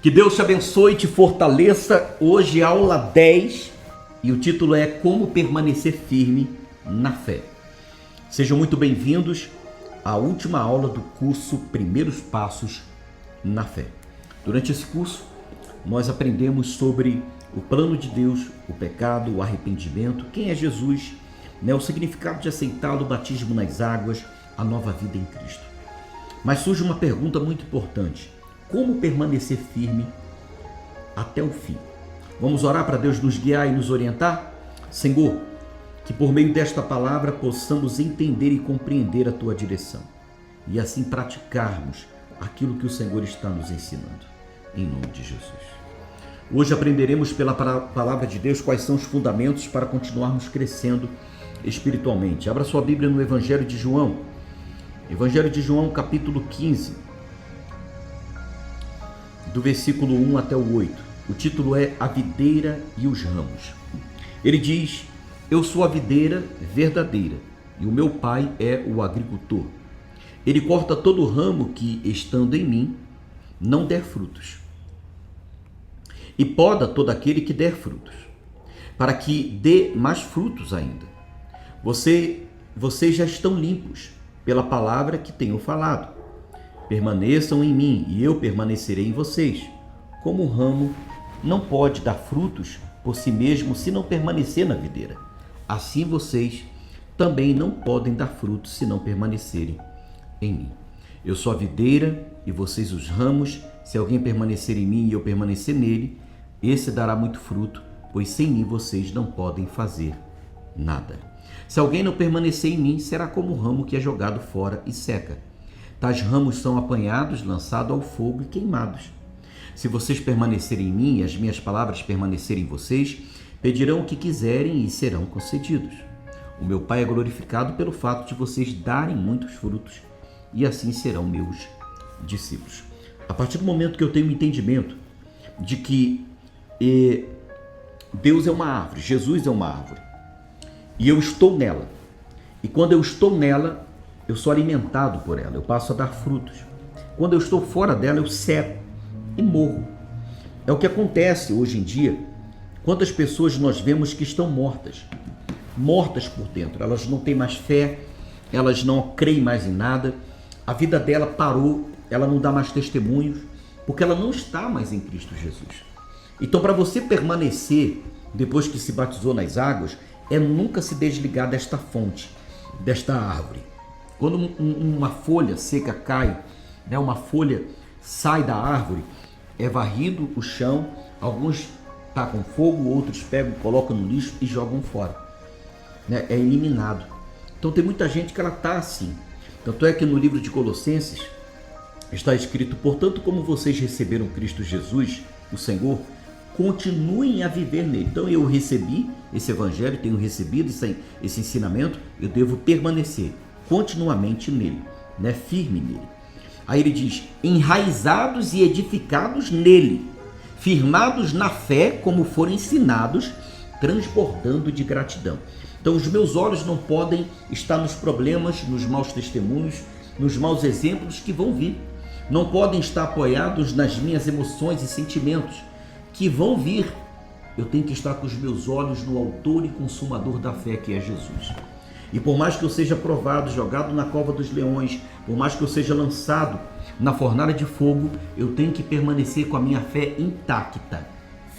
Que Deus te abençoe e te fortaleça. Hoje aula 10 e o título é Como Permanecer Firme na Fé. Sejam muito bem-vindos à última aula do curso Primeiros Passos na Fé. Durante esse curso, nós aprendemos sobre o plano de Deus, o pecado, o arrependimento, quem é Jesus, o significado de aceitá-lo, o batismo nas águas, a nova vida em Cristo. Mas surge uma pergunta muito importante: como permanecer firme até o fim? Vamos orar para Deus nos guiar e nos orientar? Senhor, que por meio desta palavra possamos entender e compreender a Tua direção e assim praticarmos aquilo que o Senhor está nos ensinando. Em nome de Jesus. Hoje aprenderemos pela palavra de Deus quais são os fundamentos para continuarmos crescendo espiritualmente. Abra sua Bíblia no Evangelho de João. Evangelho de João, capítulo 15, do versículo 1 até o 8. O título é A Videira e os Ramos. Ele diz: Eu sou a videira verdadeira e o meu pai é o agricultor. Ele corta todo ramo que, estando em mim, não der frutos, e poda todo aquele que der frutos, para que dê mais frutos ainda. Vocês já estão limpos pela palavra que tenho falado. Permaneçam em mim e eu permanecerei em vocês. Como o ramo não pode dar frutos por si mesmo se não permanecer na videira, assim vocês também não podem dar frutos se não permanecerem em mim. Eu sou a videira e vocês os ramos. Se alguém permanecer em mim e eu permanecer nele, esse dará muito fruto, pois sem mim vocês não podem fazer nada. Se alguém não permanecer em mim, será como o ramo que é jogado fora e seca. Tais ramos são apanhados, lançados ao fogo e queimados. Se vocês permanecerem em mim e as minhas palavras permanecerem em vocês, pedirão o que quiserem e serão concedidos. O meu Pai é glorificado pelo fato de vocês darem muitos frutos, e assim serão meus discípulos. A partir do momento que eu tenho um entendimento de que Deus é uma árvore, Jesus é uma árvore, e eu estou nela, e quando eu estou nela, eu sou alimentado por ela, eu passo a dar frutos. Quando eu estou fora dela, eu seco e morro. É o que acontece hoje em dia. Quantas pessoas nós vemos que estão mortas por dentro, elas não têm mais fé, elas não creem mais em nada, a vida dela parou, ela não dá mais testemunhos, porque ela não está mais em Cristo Jesus. Então, para você permanecer depois que se batizou nas águas, é nunca se desligar desta fonte, desta árvore. Quando uma folha seca cai, uma folha sai da árvore, é varrido o chão, alguns tacam fogo, outros pegam, colocam no lixo e jogam fora. É eliminado. Então tem muita gente que ela está assim. Tanto é que no livro de Colossenses está escrito: portanto, como vocês receberam Cristo Jesus, o Senhor, continuem a viver nele. Então eu recebi esse evangelho, tenho recebido esse ensinamento, eu devo permanecer continuamente nele, firme nele. Aí ele diz: enraizados e edificados nele, firmados na fé como foram ensinados, transbordando de gratidão. Então os meus olhos não podem estar nos problemas, nos maus testemunhos, nos maus exemplos que vão vir. Não podem estar apoiados nas minhas emoções e sentimentos que vão vir. Eu tenho que estar com os meus olhos no autor e consumador da fé, que é Jesus. E por mais que eu seja provado, jogado na cova dos leões, por mais que eu seja lançado na fornalha de fogo, eu tenho que permanecer com a minha fé intacta,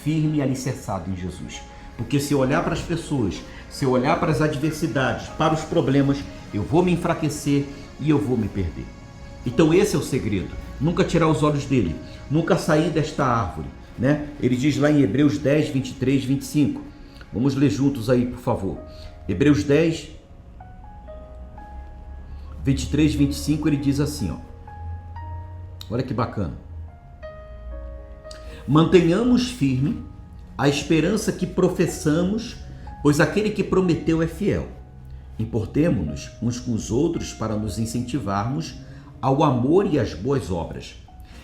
firme e alicerçado em Jesus. Porque se eu olhar para as pessoas, se eu olhar para as adversidades, para os problemas, eu vou me enfraquecer e eu vou me perder. Então esse é o segredo, nunca tirar os olhos dele, nunca sair desta árvore. Ele diz lá em Hebreus 10, 23, 25. Vamos ler juntos aí, por favor. Hebreus 10, 23, 25, ele diz assim, olha que bacana: mantenhamos firme a esperança que professamos, pois aquele que prometeu é fiel. Importemo-nos uns com os outros para nos incentivarmos ao amor e às boas obras.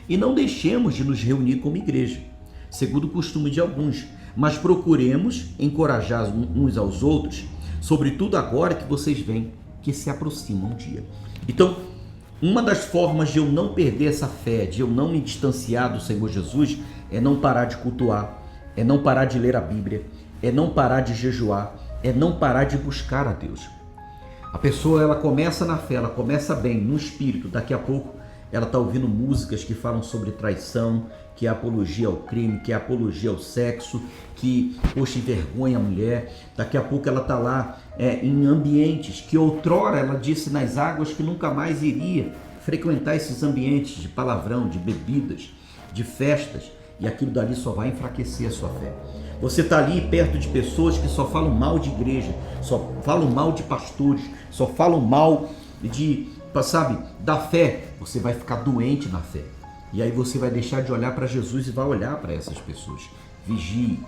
E não deixemos de nos reunir como igreja, segundo o costume de alguns, mas procuremos encorajar uns aos outros, sobretudo agora que vocês veem que se aproxima um dia. Então, Uma das formas de eu não perder essa fé, de eu não me distanciar do Senhor Jesus, é não parar de cultuar, é não parar de ler a Bíblia, é não parar de jejuar, é não parar de buscar a Deus. A pessoa, ela começa na fé, ela começa bem, no espírito, daqui a pouco ela está ouvindo músicas que falam sobre traição, que é apologia ao crime, que é apologia ao sexo, que, poxa, envergonha a mulher. Daqui a pouco ela está lá em ambientes que outrora ela disse nas águas que nunca mais iria frequentar esses ambientes de palavrão, de bebidas, de festas, e aquilo dali só vai enfraquecer a sua fé. Você está ali perto de pessoas que só falam mal de igreja, só falam mal de pastores, só falam mal da fé. Você vai ficar doente na fé. E aí você vai deixar de olhar para Jesus e vai olhar para essas pessoas. Vigie,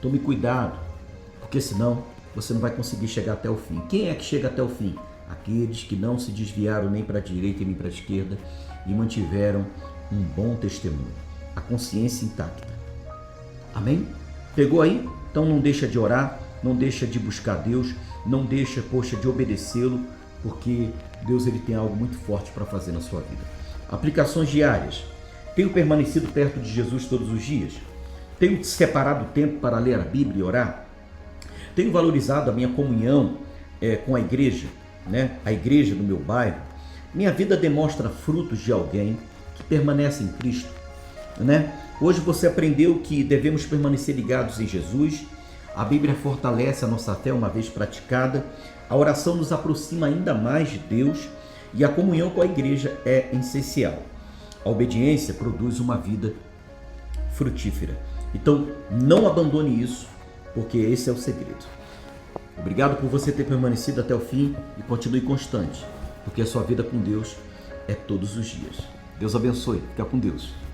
tome cuidado, porque senão você não vai conseguir chegar até o fim. Quem é que chega até o fim? Aqueles que não se desviaram nem para a direita e nem para a esquerda e mantiveram um bom testemunho, a consciência intacta. Amém? Pegou aí? Então não deixa de orar, não deixa de buscar Deus, não deixa, de obedecê-lo, porque Deus ele tem algo muito forte para fazer na sua vida. Aplicações diárias. Tenho permanecido perto de Jesus todos os dias? Tenho separado tempo para ler a Bíblia e orar? Tenho valorizado a minha comunhão com a igreja, a igreja do meu bairro? Minha vida demonstra frutos de alguém que permanece em Cristo, Hoje você aprendeu que devemos permanecer ligados em Jesus. A Bíblia fortalece a nossa fé uma vez praticada. A oração nos aproxima ainda mais de Deus e a comunhão com a igreja é essencial. A obediência produz uma vida frutífera. Então, não abandone isso, porque esse é o segredo. Obrigado por você ter permanecido até o fim e continue constante, porque a sua vida com Deus é todos os dias. Deus abençoe. Fica com Deus.